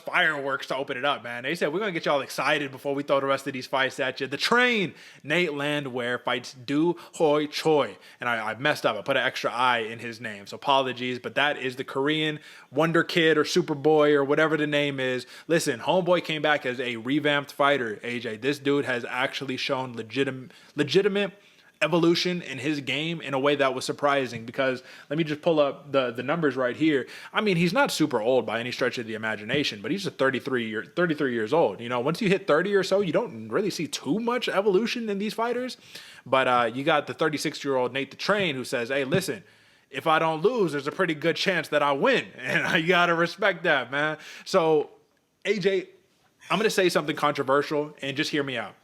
fireworks to open it up, man. They said, we're going to get y'all excited before we throw the rest of these fights at you. The Train, Nate Landwehr fights Dooho Choi. And I messed up. I put an extra I in his name. So apologies, but that is the Korean Wonder Kid or Superboy or whatever the name is. Listen, homeboy came back as a revamped fighter, AJ. This dude has actually shown legitimate evolution in his game in a way that was surprising, because let me just pull up the numbers right here. I mean, he's not super old by any stretch of the imagination, but he's a 33 years old. You know, once you hit 30 or so, you don't really see too much evolution in these fighters. But you got the 36-year-old Nate the Train who says, hey, listen, if I don't lose, there's a pretty good chance that I win. And you got to respect that, man. So, AJ, I'm going to say something controversial and just hear me out.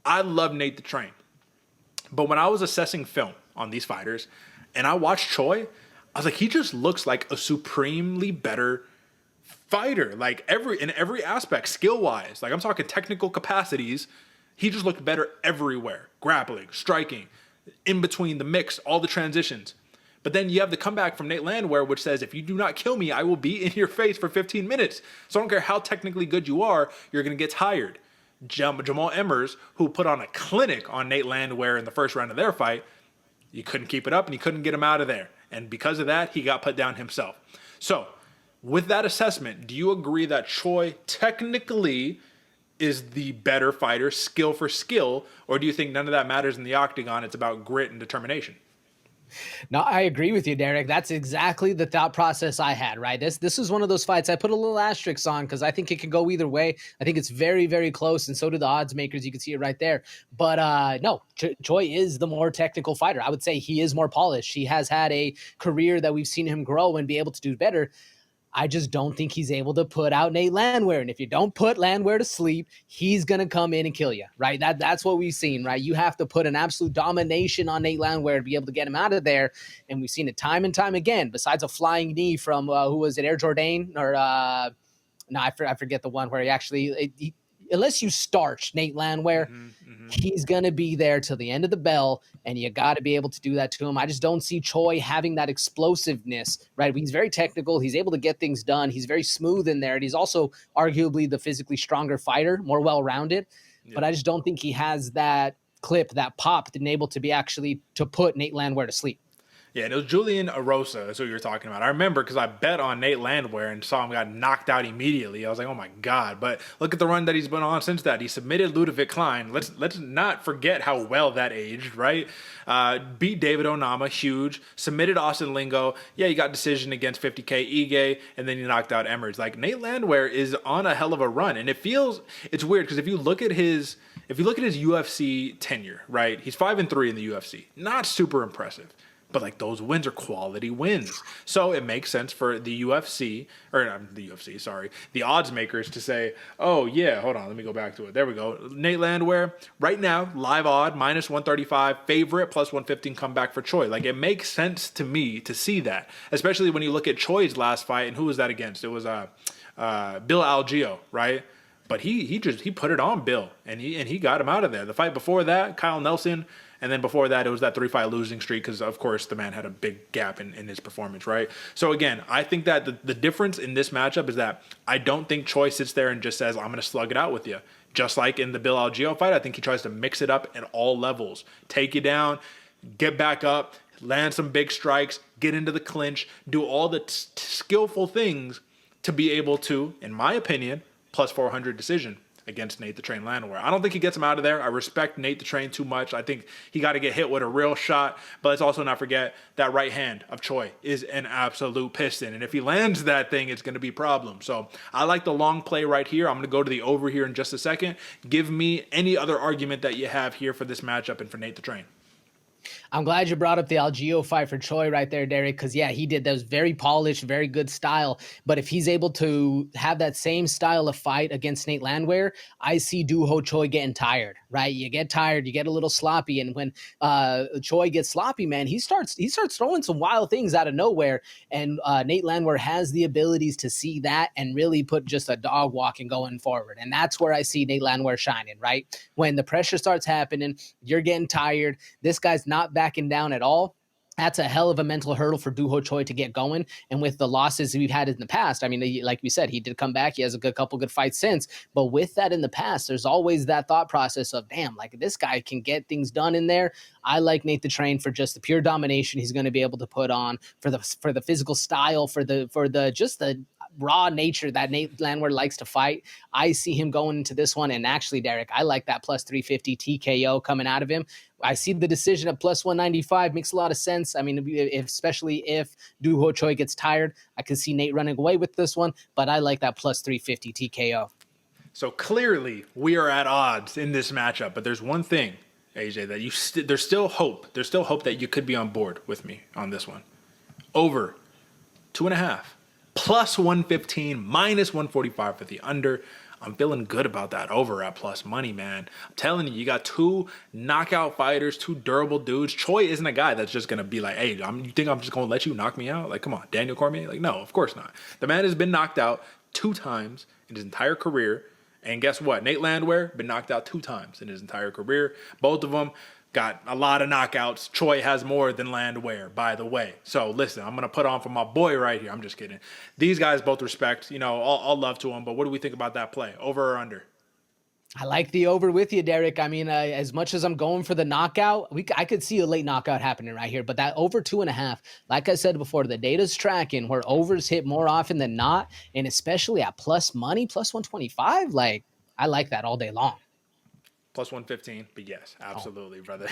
I love Nate the Train. But when I was assessing film on these fighters and I watched Choi, I was like, he just looks like a supremely better fighter. Like in every aspect, skill-wise. Like I'm talking technical capacities. He just looked better everywhere. Grappling, striking, in between the mix, all the transitions. But then you have the comeback from Nate Landwehr, which says, if you do not kill me, I will be in your face for 15 minutes. So I don't care how technically good you are, you're going to get tired. Jamal Emmers, who put on a clinic on Nate Landwehr in the first round of their fight, you couldn't keep it up and you couldn't get him out of there. And because of that, he got put down himself. So with that assessment, do you agree that Choi technically is the better fighter, skill for skill, or do you think none of that matters in the octagon? It's about grit and determination. No, I agree with you, Derek. That's exactly the thought process I had, right? This is one of those fights I put a little asterisk on because I think it can go either way. I think it's very, very close, and so do the odds makers. You can see it right there. But no, Choi is the more technical fighter. I would say he is more polished. He has had a career that we've seen him grow and be able to do better. I just don't think he's able to put out Nate Landwehr. And if you don't put Landwehr to sleep, he's going to come in and kill you, right? That's what we've seen, right? You have to put an absolute domination on Nate Landwehr to be able to get him out of there. And we've seen it time and time again, besides a flying knee from, who was it, Air Jordan? Or, no, I forget the one where he actually, unless you starch Nate Landwehr, he's going to be there till the end of the bell, and you got to be able to do that to him. I just don't see Choi having that explosiveness, right? He's very technical. He's able to get things done. He's very smooth in there, and he's also arguably the physically stronger fighter, more well-rounded. Yeah. But I just don't think he has that clip, that pop, and able to be actually to put Nate Landwehr to sleep. Yeah, and it was Julian Arosa, that's what you were talking about. I remember because I bet on Nate Landwehr and saw him got knocked out immediately. I was like, oh my God. But look at the run that he's been on since that. He submitted Ludovic Klein. Let's not forget how well that aged, right? Beat David Onama, huge. Submitted Austin Lingo. Yeah, he got decision against 50K Ige, and then he knocked out Emmers. Like, Nate Landwehr is on a hell of a run. And it's weird because if you look at his UFC tenure, right? He's 5-3 in the UFC. Not super impressive. But like those wins are quality wins. So it makes sense for the the odds makers to say, oh yeah, hold on, let me go back to it. There we go. Nate Landwehr, right now, live odd, minus 135, favorite, plus 115 comeback for Choi. Like it makes sense to me to see that, especially when you look at Choi's last fight, and who was that against? It was Bill Algeo, right? But he put it on Bill, and he got him out of there. The fight before that, Kyle Nelson. And then before that, it was that 3-fight losing streak because, of course, the man had a big gap in his performance, right? So, again, I think that the difference in this matchup is that I don't think Choi sits there and just says, I'm going to slug it out with you. Just like in the Bill Algeo fight, I think he tries to mix it up at all levels. Take you down, get back up, land some big strikes, get into the clinch, do all the skillful things to be able to, in my opinion, plus 400 decision against Nate the Train Landwehr. I don't think he gets him out of there. I respect Nate the Train too much. I think he got to get hit with a real shot. But let's also not forget that right hand of Choi is an absolute piston. And if he lands that thing, it's going to be a problem. So I like the long play right here. I'm going to go to the over here in just a second. Give me any other argument that you have here for this matchup and for Nate the Train. I'm glad you brought up the Algeo fight for Choi right there, Derek, because, yeah, he did. That was very polished, very good style. But if he's able to have that same style of fight against Nate Landwehr, I see Dooho Choi getting tired, right? You get tired, you get a little sloppy. And when Choi gets sloppy, man, he starts throwing some wild things out of nowhere. And Nate Landwehr has the abilities to see that and really put just a dog walking going forward. And that's where I see Nate Landwehr shining, right? When the pressure starts happening, you're getting tired. This guy's not backing down at all. That's a hell of a mental hurdle for Dooho Choi to get going. And with the losses we've had in the past, I mean, like we said, he did come back. He has a couple good fights since. But with that in the past, there's always that thought process of, damn, like this guy can get things done in there. I like Nate the Train for just the pure domination he's going to be able to put on, for the physical style, for the just the raw nature that Nate Landwehr likes to fight. I see him going into this one. And actually, Derek, I like that plus 350 TKO coming out of him. I see the decision at plus 195 makes a lot of sense. I mean, especially if Dooho Choi gets tired, I could see Nate running away with this one, but I like that plus 350 TKO. So clearly we are at odds in this matchup, but there's one thing, AJ, that there's still hope. There's still hope that you could be on board with me on this one. Over 2.5, plus 115, minus 145 for the under. I'm feeling good about that over at plus money, man. I'm telling you, you got two knockout fighters, two durable dudes. Choi isn't a guy that's just going to be like, hey, you think I'm just going to let you knock me out? Like, come on, Daniel Cormier? Like, no, of course not. The man has been knocked out 2 times in his entire career. And guess what? Nate Landwehr been knocked out 2 times in his entire career. Both of them got a lot of knockouts. Choi has more than Landwehr, by the way. So listen, I'm going to put on for my boy right here. I'm just kidding. These guys both respect, all love to them. But what do we think about that play? Over or under? I like the over with you, Derek. I mean, as much as I'm going for the knockout, I could see a late knockout happening right here. But that over 2.5, like I said before, the data's tracking where overs hit more often than not, and especially at plus money, plus 125. Like, I like that all day long. Plus 115, but yes, absolutely, brother.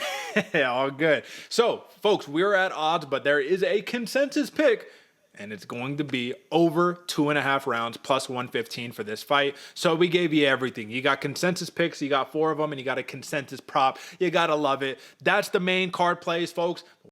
All good. So, folks, we're at odds, but there is a consensus pick, and it's going to be over 2.5 rounds, plus 115 for this fight. So we gave you everything. You got consensus picks, you got 4 of them, and you got a consensus prop. You got to love it. That's the main card plays, folks.